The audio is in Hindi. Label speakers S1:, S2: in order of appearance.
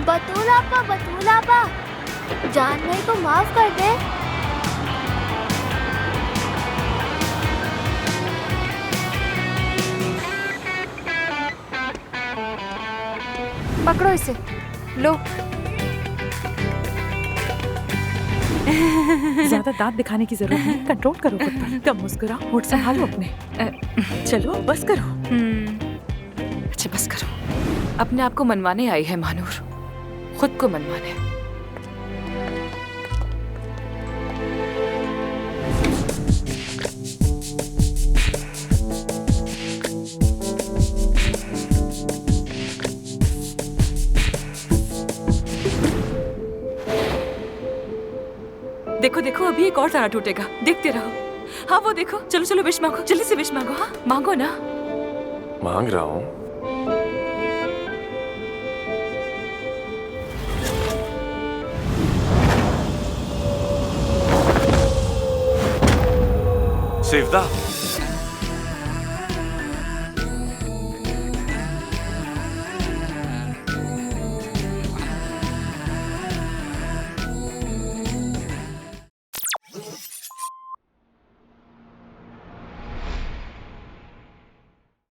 S1: बतूल आपा, जान भाई को माफ कर दे। पकड़ो इसे, लो।
S2: ज्यादा दांत दिखाने की जरूरत नहीं, कंट्रोल करो खुद पर। कम मुस्कुराओ, होठ संभालो अपने। चलो बस करो।
S3: अच्छा बस करो। अपने आप को मनवाने आई है महानूर, खुद को मनवाने। देखो देखो, अभी एक और तारा टूटेगा, देखते रहो। हाँ वो देखो, चलो चलो विश मांगो, जल्दी से विश मांगो। हाँ मांगो ना।
S4: मांग रहा हूँ। सेवदा,